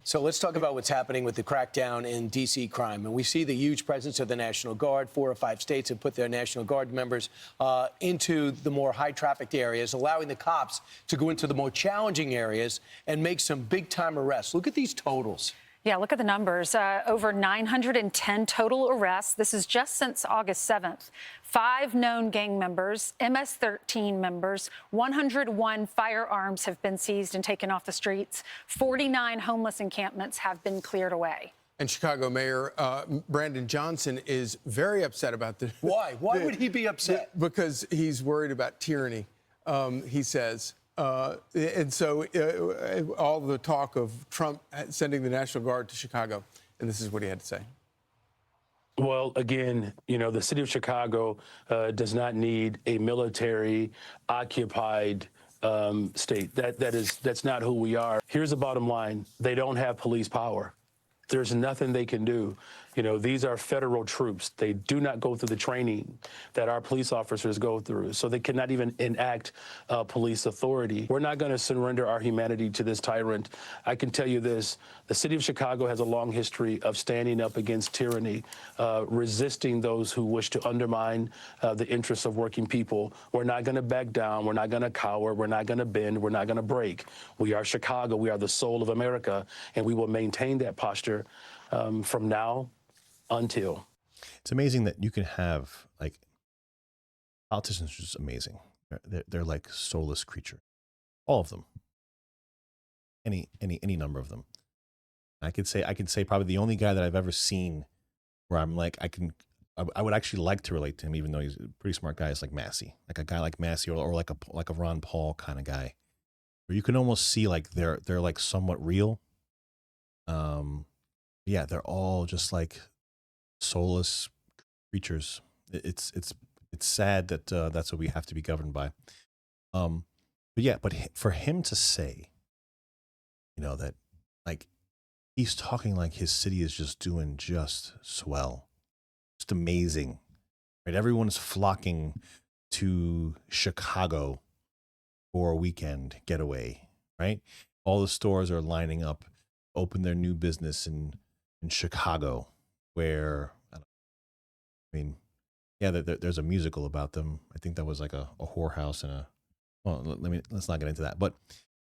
So let's talk about what's happening with the crackdown in D.C. crime. And we see the huge presence of the National Guard. 4 or 5 states have put their National Guard members into the more high-trafficked areas, allowing the cops to go into the more challenging areas and make some big-time arrests. Look at these totals. Yeah, look at the numbers. Over 910 total arrests. This is just since August 7th. 5 known gang members, MS-13 members, 101 firearms have been seized and taken off the streets. 49 homeless encampments have been cleared away. And Chicago Mayor Brandon Johnson is very upset about this. Why? Why would he be upset? Because he's worried about tyranny, he says. And so all the talk of Trump sending the National Guard to Chicago, and this is what he had to say. Well, again, the city of Chicago does not need a military occupied state. That's not who we are. Here's the bottom line. They don't have police power. There's nothing they can do. These are federal troops. They do not go through the training that our police officers go through, so they cannot even enact police authority. We're not going to surrender our humanity to this tyrant. I can tell you this, the city of Chicago has a long history of standing up against tyranny, resisting those who wish to undermine the interests of working people. We're not going to back down. We're not going to cower. We're not going to bend. We're not going to break. We are Chicago. We are the soul of America, and we will maintain that posture from now until. It's amazing that you can have, politicians are just amazing. They're like soulless creatures, all of them. Any number of them. I could say probably the only guy that I've ever seen where I'm like, I would actually like to relate to him, even though he's a pretty smart guy, is like Massey, like a guy like Massey, or like a Ron Paul kind of guy, where you can almost see like they're like somewhat real. Yeah, they're all just like soulless creatures. It's sad that that's what we have to be governed by. But for him to say, that like he's talking like his city is just doing just swell, just amazing, right? Everyone's flocking to Chicago for a weekend getaway, right? All the stores are lining up, open their new business in Chicago, where there's a musical about them. I think that was like a whorehouse and let's not get into that. But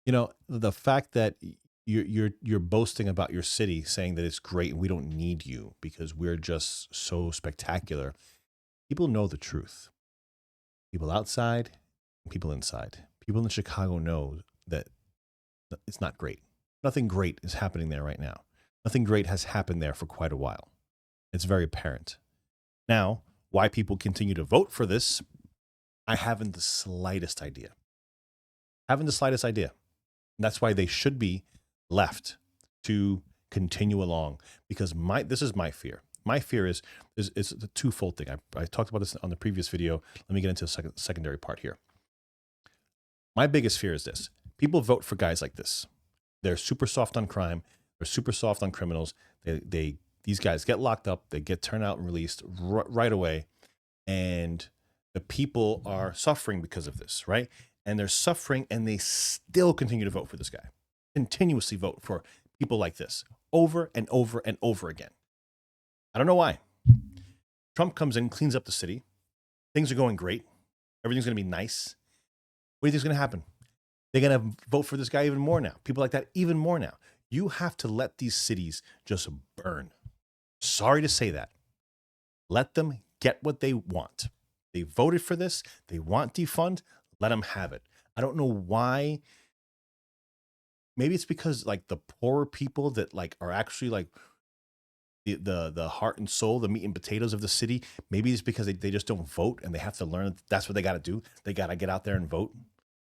the fact that you're boasting about your city, saying that it's great and we don't need you because we're just so spectacular. People know the truth. People outside, people inside. People in Chicago know that it's not great. Nothing great is happening there right now. Nothing great has happened there for quite a while. It's very apparent. Now, why people continue to vote for this, I haven't the slightest idea. That's why they should be left to continue along, because this is my fear. My fear is a twofold thing. I talked about this on the previous video. Let me get into the secondary part here. My biggest fear is this. People vote for guys like this. They're super soft on crime. They're super soft on criminals. These guys get locked up. They get turned out and released right away. And the people are suffering because of this, right? And they're suffering, and they still continue to vote for this guy. Continuously vote for people like this over and over and over again. I don't know why. Trump comes in, cleans up the city. Things are going great. Everything's going to be nice. What do you think is going to happen? They're going to vote for this guy even more now. People like that even more now. You have to let these cities just burn. Sorry to say that. Let them get what they want. They voted for this. They want defund. Let them have it. I don't know why. Maybe it's because like the poorer people that like are actually like the heart and soul, the meat and potatoes of the city. Maybe it's because they just don't vote and they have to learn that's what they got to do. They got to get out there and vote.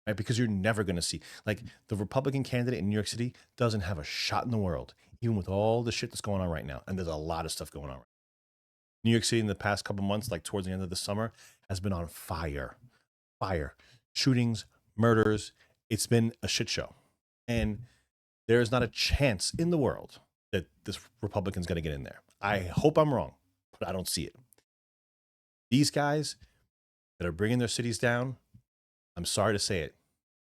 Right? Because you're never going to see, like, the Republican candidate in New York City doesn't have a shot in the world, even with all the shit that's going on right now. And there's a lot of stuff going on. New York City in the past couple months, like towards the end of the summer, has been on fire. Shootings, murders. It's been a shit show. And there is not a chance in the world that this Republican's going to get in there. I hope I'm wrong, but I don't see it. These guys that are bringing their cities down, I'm sorry to say it,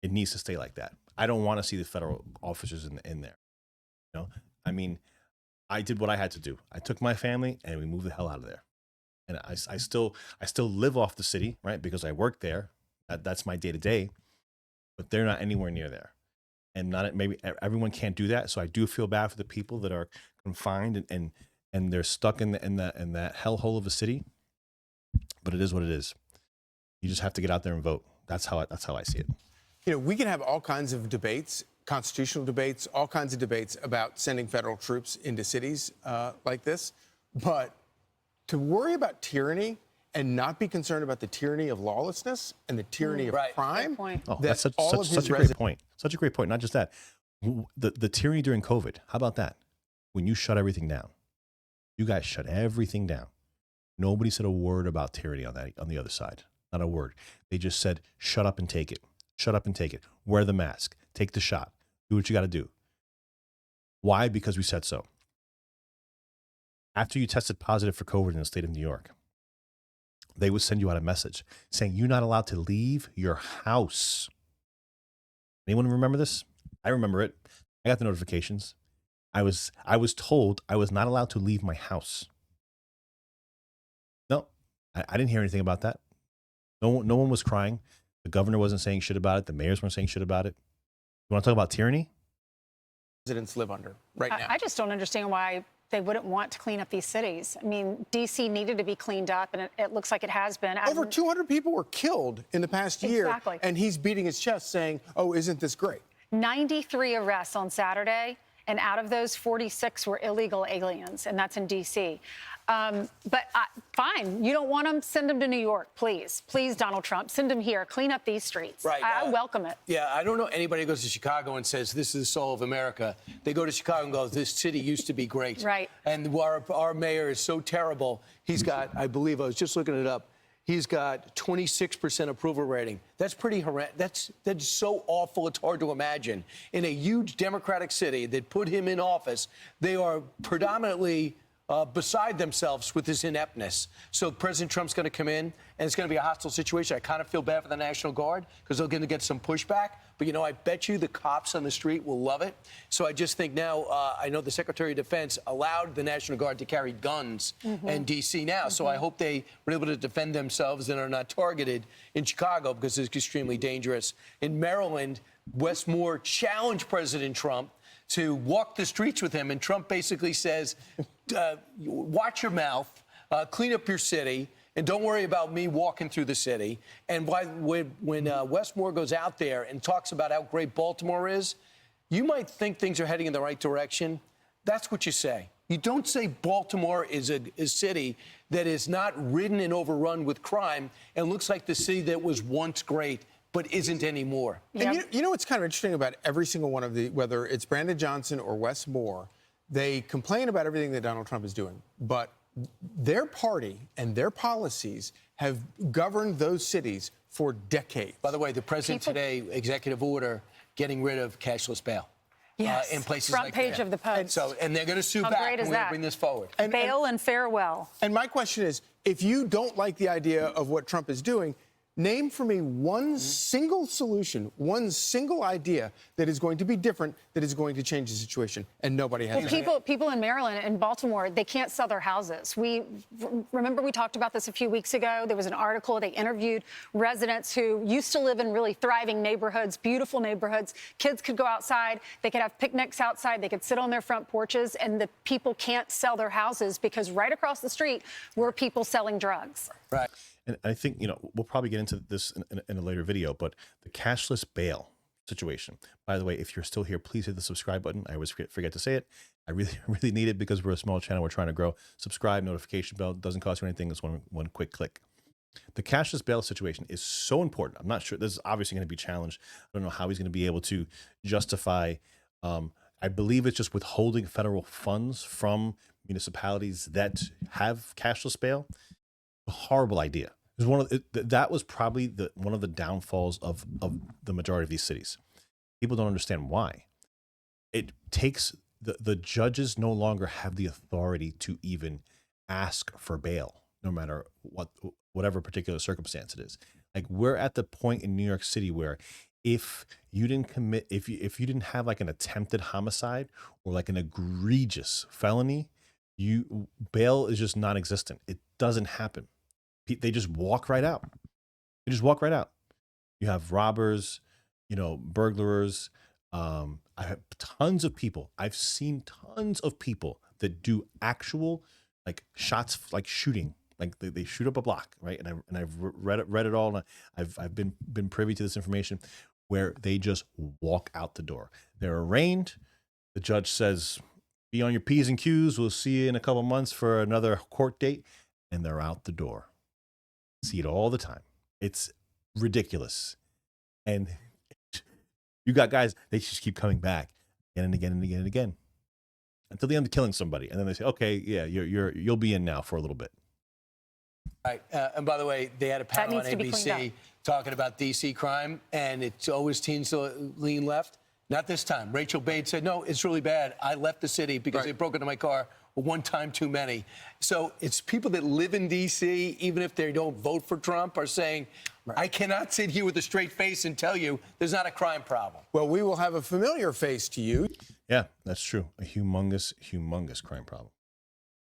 it needs to stay like that. I don't want to see the federal officers in there. You know, I mean, I did what I had to do. I took my family and we moved the hell out of there. And I still live off the city, right? Because I work there. That's my day to day. But they're not anywhere near there. And maybe everyone can't do that. So I do feel bad for the people that are confined and they're stuck in that hellhole of a city. But it is what it is. You just have to get out there and vote. That's how I see it. You know, we can have all kinds of debates, constitutional debates, all kinds of debates about sending federal troops into cities like this. But to worry about tyranny and not be concerned about the tyranny of lawlessness and the tyranny of crime. Good point. Oh, that's such a great point. Such a great point. Not just that. The tyranny during COVID. How about that? When you shut everything down, you guys shut everything down. Nobody said a word about tyranny on the other side. Not a word. They just said, shut up and take it. Shut up and take it. Wear the mask. Take the shot. Do what you got to do. Why? Because we said so. After you tested positive for COVID in the state of New York, they would send you out a message saying you're not allowed to leave your house. Anyone remember this? I remember it. I got the notifications. I was told I was not allowed to leave my house. No, I didn't hear anything about that. No one was crying. The governor wasn't saying shit about it. The mayors weren't saying shit about it. You want to talk about tyranny? Residents live under right now. I just don't understand why they wouldn't want to clean up these cities. I mean, D.C. needed to be cleaned up, and it looks like it has been. Over 200 people were killed in the past year. Exactly. And he's beating his chest saying, oh, isn't this great? 93 arrests on Saturday, and out of those, 46 were illegal aliens, and that's in D.C. But fine, you don't want them, send them to New York, please. Please, Donald Trump, send them here. Clean up these streets. Right. I welcome it. Yeah, I don't know anybody who goes to Chicago and says, this is the soul of America. They go to Chicago and go, this city used to be great. Right. And our mayor is so terrible. He's got, I believe, I was just looking it up, he's got 26% approval rating. That's pretty horrendous. That's so awful, it's hard to imagine. In a huge Democratic city that put him in office, they are predominantly beside themselves with his ineptness. So President Trump's going to come in, and it's going to be a hostile situation. I kind of feel bad for the National Guard because they're going to get some pushback. But, you know, I bet you the cops on the street will love it. So I just think now, I know the Secretary of Defense allowed the National Guard to carry guns in D.C. now. So I hope they were able to defend themselves and are not targeted in Chicago because it's extremely dangerous. In Maryland, Wes Moore challenged President Trump to walk the streets with him. And Trump basically says, watch your mouth, clean up your city, and don't worry about me walking through the city. And when Wes Moore goes out there and talks about how great Baltimore is, you might think things are heading in the right direction. That's what you say. You don't say Baltimore is a city that is not ridden and overrun with crime and looks like the city that was once great but isn't anymore. And you know what's kind of interesting about every single one of the, whether it's Brandon Johnson or Wes Moore, they complain about everything that Donald Trump is doing, but their party and their policies have governed those cities for decades. By the way, the president today, executive order, getting rid of cashless bail. Yes. In places Front like page that. of the Post. And they're going to sue How back, great and is we're going to that? bring this forward. Bail and farewell. And my question is, if you don't like the idea of what Trump is doing, name for me one single solution, one single idea that is going to be different, that is going to change the situation, and nobody has. Well, people in Maryland and Baltimore, they can't sell their houses. Remember we talked about this a few weeks ago. There was an article. They interviewed residents who used to live in really thriving neighborhoods, beautiful neighborhoods. Kids could go outside. They could have picnics outside. They could sit on their front porches, and the people can't sell their houses because right across the street were people selling drugs. Right. And I think, you know, we'll probably get into this in a later video, but the cashless bail situation. By the way, if you're still here, please hit the subscribe button. I always forget to say it. I really need it because we're a small channel. We're trying to grow. Subscribe, notification bell. Doesn't cost you anything. It's one quick click. The cashless bail situation is so important. I'm not sure. This is obviously going to be challenged. I don't know how he's going to be able to justify. I believe it's just withholding federal funds from municipalities that have cashless bail. A horrible idea. It was that was probably one of the downfalls of the majority of these cities. People don't understand why. It takes the judges no longer have the authority to even ask for bail, no matter whatever particular circumstance it is. Like, we're at the point in New York City where if you didn't commit, if you didn't have like an attempted homicide or like an egregious felony, bail is just non-existent. It doesn't happen. They just walk right out. They just walk right out. You have robbers, burglars. I have tons of people. I've seen tons of people that do actual like shots, like shooting, like they shoot up a block, right? And I've read it all, and I've been privy to this information where they just walk out the door. They're arraigned. The judge says, "Be on your P's and Q's. We'll see you in a couple months for another court date," and they're out the door. See it all the time. It's ridiculous, and you got guys, they just keep coming back again and again and again and again until they end up killing somebody, and then they say, "Okay, yeah, you'll be in now for a little bit." Right. And by the way, they had a panel on needs to be cleaned ABC talking about D.C. crime, and it always tends to lean left. Not this time. Rachel Bates said, "No, it's really bad. I left the city because they broke into my car one time too many." So it's people that live in D.C., even if they don't vote for Trump, are saying, I cannot sit here with a straight face and tell you there's not a crime problem. Well, we will have a familiar face to you. Yeah, that's true. A humongous, humongous crime problem.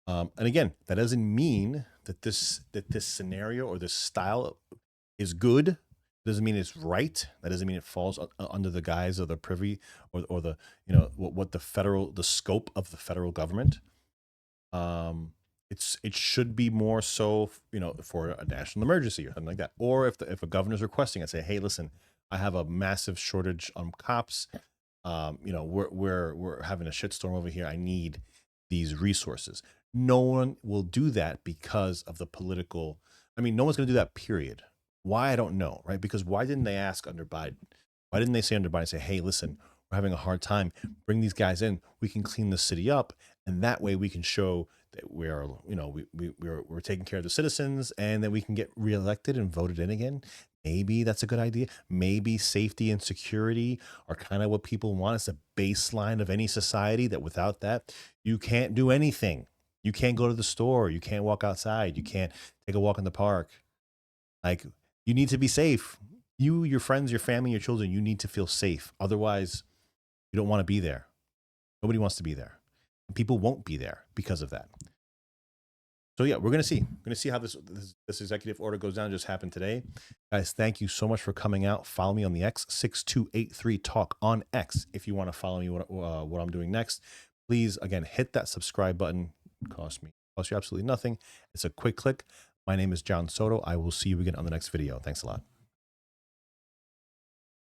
And again, that doesn't mean that this scenario or this style is good. It doesn't mean it's right. That doesn't mean it falls under the guise of the privy or the what the scope of the federal government. It should be more so for a national emergency or something like that. Or if a governor's requesting it, say, "Hey, listen, I have a massive shortage on cops. We're having a shitstorm over here. I need these resources." No one will do that because of the political. I mean, no one's going to do that, period. Why? I don't know, right? Because why didn't they ask under Biden? Why didn't they say under Biden, say, "Hey, listen, we're having a hard time. Bring these guys in. We can clean the city up, and that way we can show that we're taking care of the citizens, and that we can get reelected and voted in again." Maybe that's a good idea. Maybe safety and security are kind of what people want. It's a baseline of any society, that without that, you can't do anything. You can't go to the store. You can't walk outside. You can't take a walk in the park. Like, you need to be safe. You, your friends, your family, your children, you need to feel safe. Otherwise, you don't want to be there. Nobody wants to be there. And people won't be there because of that. So yeah, we're going to see how this executive order goes down. It just happened today. Guys, thank you so much for coming out. Follow me on the X, 6283 Talk on X. If you want to follow me what I'm doing next, please, again, hit that subscribe button. It costs you absolutely nothing. It's a quick click. My name is John Soto. I will see you again on the next video. Thanks a lot.